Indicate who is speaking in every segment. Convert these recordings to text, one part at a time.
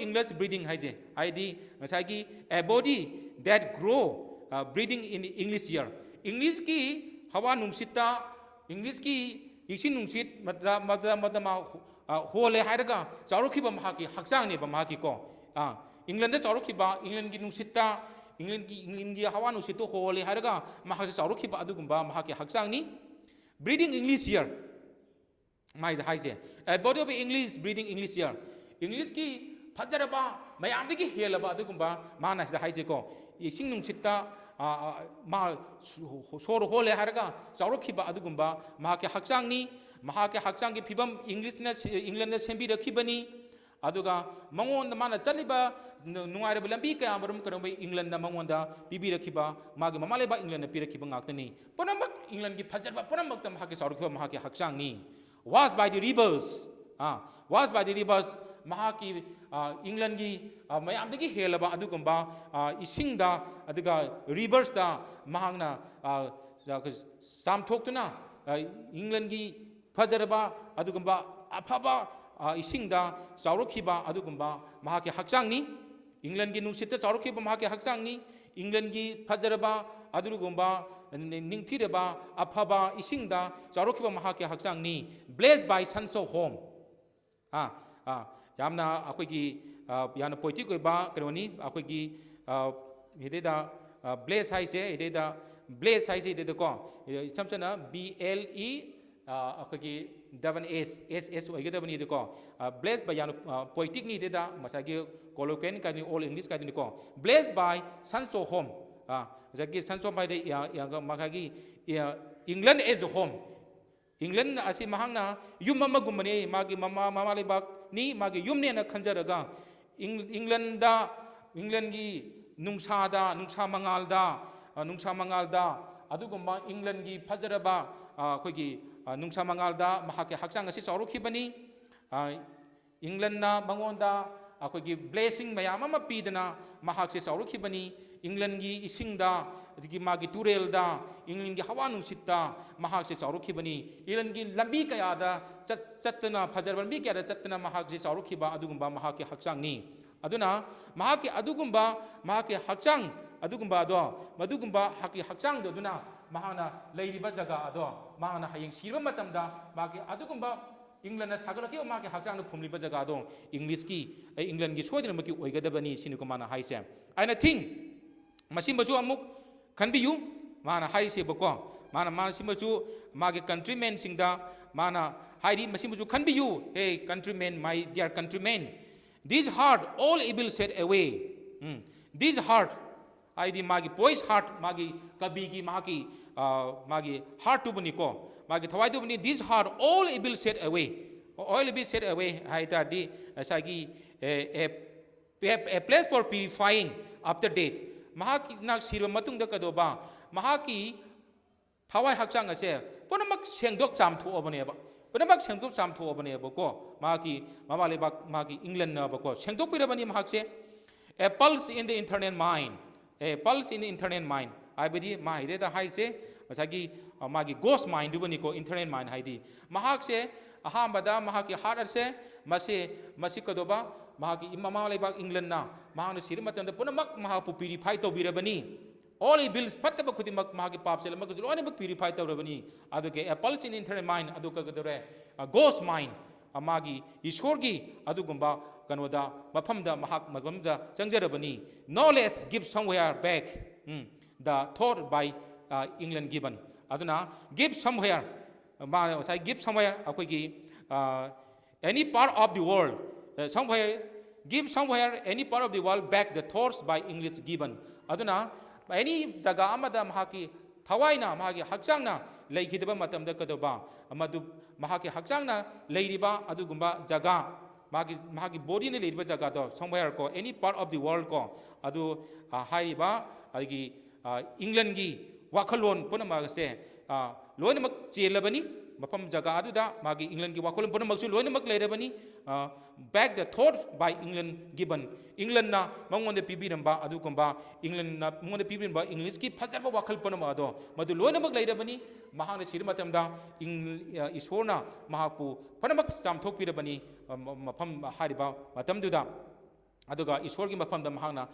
Speaker 1: English breathing haise haidi ngasai ki a body that grow breathing in English year English ki hawa nungsita English ki isin nungsit madama hole hairaga charuki ba mahaki hakjang ne ba mahaki ko England da charuki ba England ki nungsita England ki hawa nungsito hole hairaga mahaki charuki ba adugumba mahaki hakjang ni breathing English year mai haise a body of English breathing English year English ki fajaraba mayam de ki helaba adugumba mana haise ko isin nungsita 마 소로 홀레 하르가 자로키바 아두금바 마하케 학장니 마하케 학장기 비범 잉글랜드 셈비르 키바니 아두가 망원다 마나 짤리바 누아르 람비 까 아므름 그럼 잉글랜드 망원다 비비르 키바 마게 마말레바 잉글랜드 비르 키바 ngakni ponamok 잉글랜드 기 파자바 ponamok tam 하케 자로키바 마하케 학장니 was by the rivers was by the rivers mahaki England gi mayam de gi helaba adugumba isingda aduga rivers da mahangna sam thoktuna England gi fajaraba adugumba afaba isingda chaurokhiba adugumba mahaki hakjangni England gi nungsita chaurokhiba mahaki hakjangni England gi fajaraba adugumba ningthireba afaba isingda chaurokhiba mahaki hakjangni blessed by sons of home yamna akoigi yana poetic oiba kroni akoigi hideda blaze haise hideda blaze haise hideda ko samsana BLE akoigi davan S oigedabani de ko blaze by yana poetic ni hideda masagi colloquial ka ni all English ka ni ko blessed by sons of home jagi sons of by de yang makagi England as a home England asi mahangna yum mama gumani magi mama lebak ni magi yum ne na khanjaraga England gi nungsada nungsa mangalda adugumba England gi fajaraba khogi nungsa mangalda mahake hakjang asi chaurukibani England na mangonda akogi blessing mayam ama pidana mahakse chaurukibani England gi isingda gi magi turelda England gi hawa nungsitta mahakse chaurukibani England gi lambi kayada chattana fajarban bi kayada chattana mahakse chaurukhiba adugumba mahake hakjangni aduna mahake adugumba mahake hakjang adugumba ado madugumba haki hakjang do duna mahana leiriba jaga ado mahana hayeng sirba matamda mahake adugumba England sagalaki mahake hakjang no phumliba jaga do English ki England gi soidina maki oigadabani sinuko mana haise aina think masimbasu amuk kanbiyu mana haise bako mana simbasu mage countrymen singda mana hairi masimbasu kanbiyu hey countrymen my dear countrymen this heart all evil set away this heart aidi magi boy's heart magi kabigi magi heart to buniko magi thawai to buni this heart all evil set away haita di sagi a place for purifying after death mahaki nak sirwa matung da kadoba mahaki thawai hakjang ase ponamak sengdok chamthu obane ba ponamak sengdok chamthu obane ba ko mahaki mamale ba mahaki England na ba ko sengdok pirabani mahakse a pulse in the internal mind I bedi mahide da haise masagi magi ghost mind dubani ko internal mind haidi mahakse ahambada mahaki heart ase masi kadoba mahaki imama lebak England na mahanu sirmatanda punamak mahapu purify to birabani all bills pataba khudimak mahaki papsel mak lone mak purify to rabani aduke a pulse in internal mind aduka kadore a ghost mind amagi ishorgi adugumba kanoda mafamda mahak mafamda changjarabani knowledge give somewhere back the thought by England given aduna give somewhere give somewhere akogi any part of the world give somewhere any part of the world back the thoughts by English given aduna any jaga amada mahaki thawaina mahaki hakjangna leikidaba matamda kadoba amadu mahaki hakjangna leiriba adugumba jaga mahaki body ne leiriba jaga do somewhere ko any part of the world ko adu haiba agi England gi wakhalon punama se loinamak chelabani mafam jaga aduda magi England gi wakhalon punamak su loinamak leirabani back the thought by England given England na mangonde pibiramba adugumba England na mangonde pibiramba English ki fajarba wakhal panama ado madu loinamak leirabani mahana sirmatamda isorna mahapu panamak chamthok pirabani mafam hariba matamduda aduga iswar gi mafam da mahangna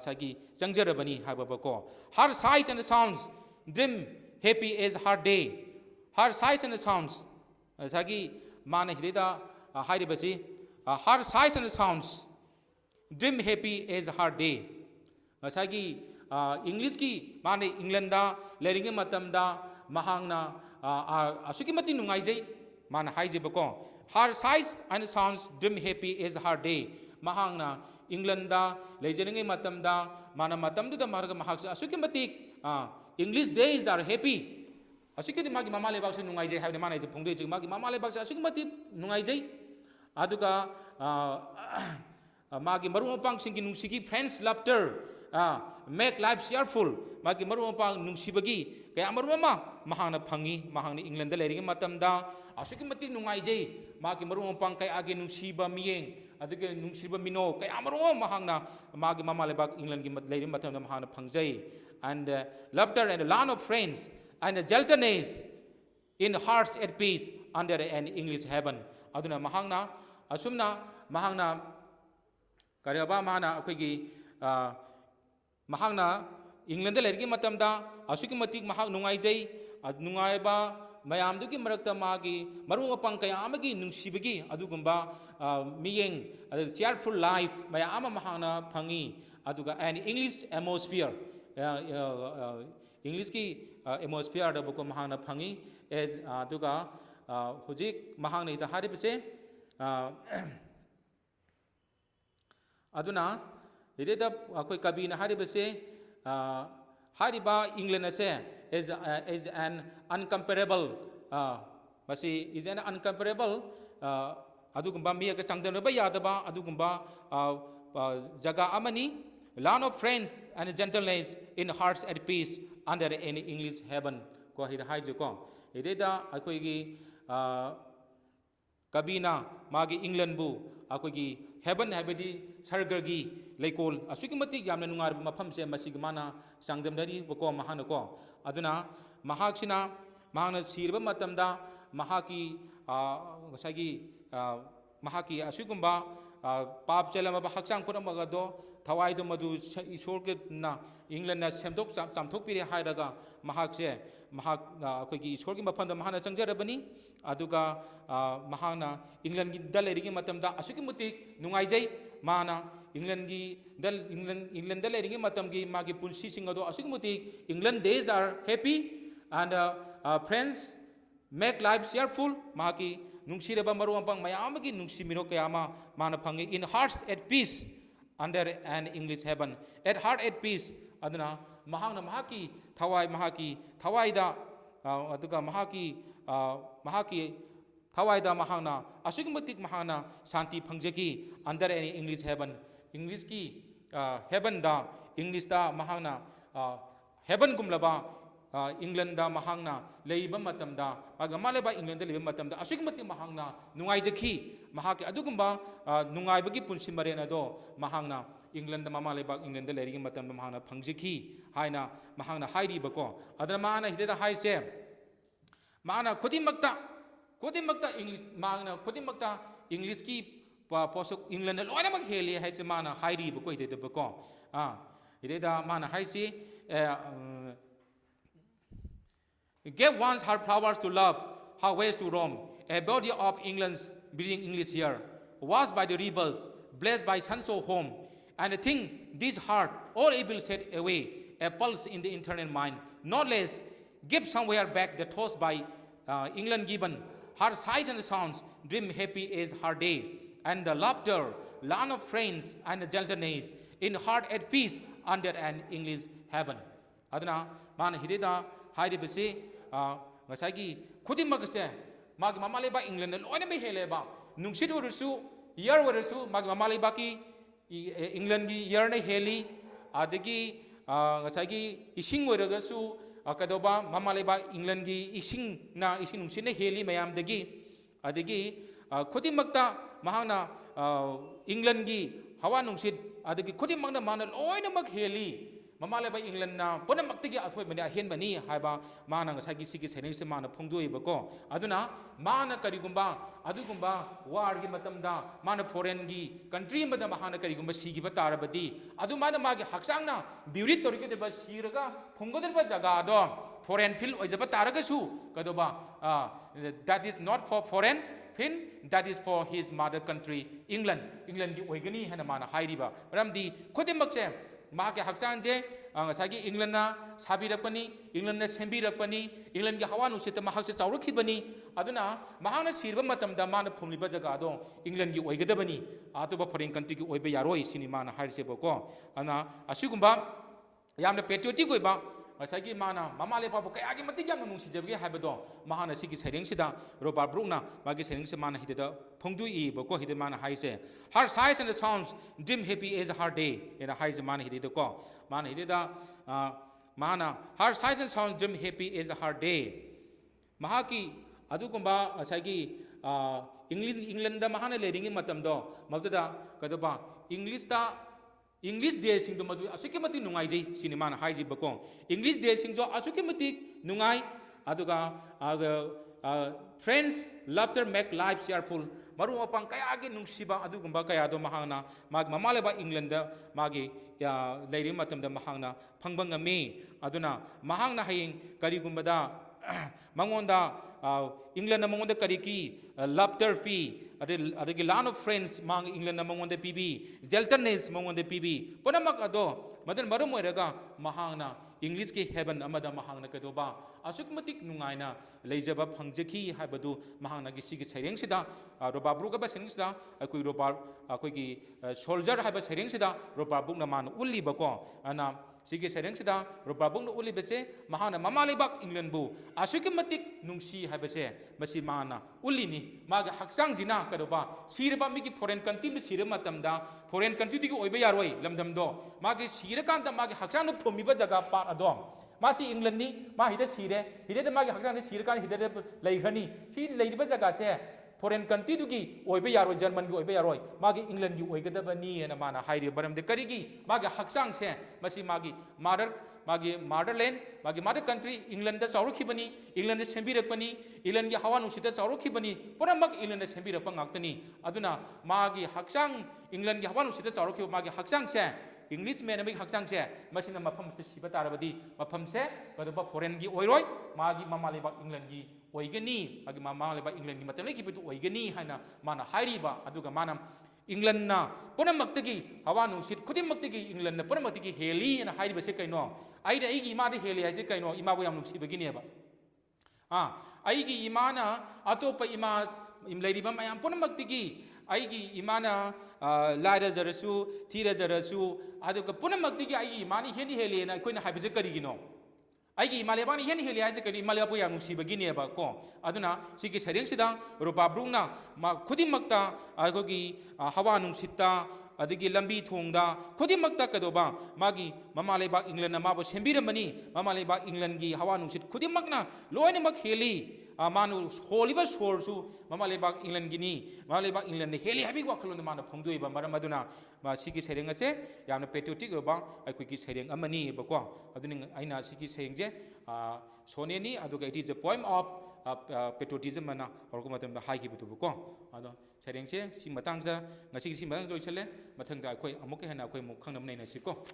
Speaker 1: sagi changjarabani hababako her sights and sounds dream happy is her day her sights and sounds sagi mana hideda hairibasi her sights and sounds dream happy is her day sagi English ki mana England da leringi matam da mahangna asuki mati nungai jai mana haijibako her sights and sounds dream happy is her day mahangna England da lejeringi matam da mana matam du da marga mahak asuki mati English days are happy asuki magi mama lebak se nungai jai haibne mana je phongde je magi mama lebak se asuki mati nungai jai aduga magi maru pang singi nungsigi friends laughter make life cheerful magi maru pang nungsibagi kaya maru mama mahangna phangi mahangni England da leringi matam da asuki mati nungai jai magi maru pang kay age nungsiba miyeng aduge nungsiba mino kay maru mahangna magi mama lebak England gi leringi matam da mahangna phangjai and laughter and a land of friends and a gentleness in hearts at peace under an English heaven aduna mahangna asumna mahangna kariyaba mana akhoi mahangna England da lergi matamda asuki matik mahak nungai jai nungai ba mayam dugi marakta magi maru apang kaya amagi nungsibagi adugumba miyeng cheerful life mayama mahangna phangi aduga an English atmosphere English ki atmosphere da buko mahangna phangi as aduga hujik mahangna ida haribse aduna ideda akoi kabina haribse hariba England ase is an uncomparable is an uncomparable adugumba mi ka changdana ba yadaba adugumba jaga amani land of friends and gentleness in hearts at peace under any English heaven ko hida haiju ko ideda akoi gi kabina magi England bu akoi gi heaven habedi sargargi leikol asuki mati yamna nungar mafam se masig mana sangdamdari bako mahana ko aduna mahaksina mahana sirba matamda mahaki sagi mahaki asugumba pap chelama ba haksang puramaga do thawai do madu isor ke na England na semdok chamthok pire hairaga mahakse mahak akogi isor ki mafam da mahana changjarabani aduga mahana England gi dalerigi matamda asuki mutik nungai jai mana England gi England dalerigi matam gi magi punsi singado asuki mutik England days are happy and friends make life cheerful mahaki nungsireba maru ampang mayamagi nungsimino kayama mana phangi in hearts at peace under an English heaven at heart at peace aduna mahangna mahaki thawai da aduga mahaki thawai da mahangna asugmatik mahangna shanti phangjaki under any English heaven English ki heaven da English da mahangna heaven gumlaba England da mahangna leiba matamda magamaleba England da leiba matamda asugmatik mahangna nungai jaki mahaki adugumba nungai bagi punsi marena do mahangna England da mamaleba England da lerigi matamda mahangna phangjaki haina mahangna hairi bako adana mahana hideda haise mahana khodimakta English mahangna khodimakta English ki posok England da loina mak heli haise mahana hairi bako hideda bako hideda mahana haise gave once her flowers to love, her ways to roam. A body of England's breathing English here, washed by the rebels, blessed by sons of home. And a thing, this heart, all evil set away, a pulse in the internal mind. Not less, give somewhere back the thoughts by England given. Her sights and sounds, dream happy is her day. And the laughter, land of friends and the gentleness, in heart at peace under an English heaven. Adana, man hideda, haide bese, ngasagi khudimmak se magi mamaleba England loina me heleba nungsit orusu year orusu magi mamaleba ki England gi year na heli adagi ngasagi ising oragasu akadoba mamaleba England gi ising nungsit na heli mayam dagi adagi khudimmakta mahangna England gi hawa nungsit adagi khudimmakna mana loina mak heli mama leba England na pona maktigi athoi bani ahen bani haiba mana ngasagi sigi sering se mana phongdoi bako aduna mana karigumba adugumba war gi matamda mana foreign gi country mada mahana karigumba sigi batarabadi adu mana magi haksangna beauty torike deba siraga phonggodeba jaga do foreign field ojaba taraga su kadoba that is not for foreign fin that is for his mother country England gi oigani hana mana hairiba ramdi khodimakse mahake hakchanje ngasagi England na sabirakpani England na sembirakpani England gi hawa nusita mahakse chawrakhibani aduna mahana sirba matamda mana phumliba jaga do England gi oigadabani atuba foreign country gi oiba yaroi sinima na harise bako ana asigumba yamna patriotic oiba ngasagi mana mama lepa bo kaya gi matik yamna nungsijabge haibado mahana sigi sereng sida Robert Brooke na magi sereng se mana hideda phongdu I bako hideda mana haise her sights and the sounds dream happy is a hard day ena haise mana hideda ko mana hideda mana her sights and sounds dream happy is a hard day mahaki adugumba asagi England da mahana ledingi matamdo magda kadoba English day sing do madu asuki mati nungai jai cinema na haiji bako English day sing jo asuki mati nungai aduga friends laughter make life cheerful maru apang kaya ge nungsiba adugumba kaya do mahangna mag mamaleba England da magi leiri matam da mahangna phangbang me aduna mahangna haying karigumba da mangonda England na mangonda kariki laughter pi adagi land of friends mang England na mangonda pibi shelterness mangonda pibi ponamak ado madan marum oiraga mahangna English ki heaven amada mahangna kadoba asukmatik nungaina leijaba phangjaki haibadu mahangna gi sigi sereng sida Robert Brooke ba sereng sida akoi Robert akoi gi soldier haiba sereng sida Robert Brooke na man ulli bako ana sigi sereng sida Robert Brooke na ulli bese mahangna mama lebak England bu asukmatik nungsi haibase masi mana ulli ni maga haksang jina kadoba sirba mi gi foreign country mi sirma matamda foreign country digi oiba yaroi lamdam do magi sire kanta magi haksang no phomiba jaga par adom masi England ni ma hide sire hide magi haksang ni sire kan hide leihrani si leiba jaga se foreign country dugi oiba yaroi German gi oiba yaroi magi England gi oigadabani na mana hairi baram de karigi magi haksang se masi magi motherland magi mother country England da chawrakhibani England da sembirakpani England gi hawa nusita chawrakhibani poramak England da sembirakpa ngaktani aduna magi haksang England gi hawa nusita chawrakhiba magi haksang se English man amig haksang se masina mafam se siba tarabadi mafam se kadoba foreign gi oiroi magi mama lebak England gi oigani magi mama lebak England gi matam leki bitu oigani haina mana hairiba aduga mana England na ponamakti hawa nusit khudimakti England na ponamakti heli na hairiba se kaino aida igi ima de heli haise kaino ima bo yam nusi begini ba aigi ima na atopa ima imleiriba mayam ponamakti aigi imana laira jarasu thira jarasu aduga punamakti gi aigi imani heni heli na koina haibise karigino aigi imale bani heni heli haise kari imale apu yam nusi begini ba ko aduna sigi sereng sida Robert Brooke na khudimakta agogi hawa nungsita adigi lambi thongda khudimakta kadoba magi mama lebak England na mabo sembiramani mama lebak England gi hawa nungsit khudimakna loinemak heli manu holiba sorsu mama lebak England gini mama lebak England heli habi waklon mana phongdoi ba maram aduna ma sigi sereng ase yamna patriotic ba akoi ki sereng amani ba ko aduni aina sigi sereng je soneni aduga it is a poem of patriotism mana horko matam da hai ki butu ko ado sereng se si matang ja ngasi si matang doi chale mathang da akoi amuk hena akoi muk khangnam nei na si ko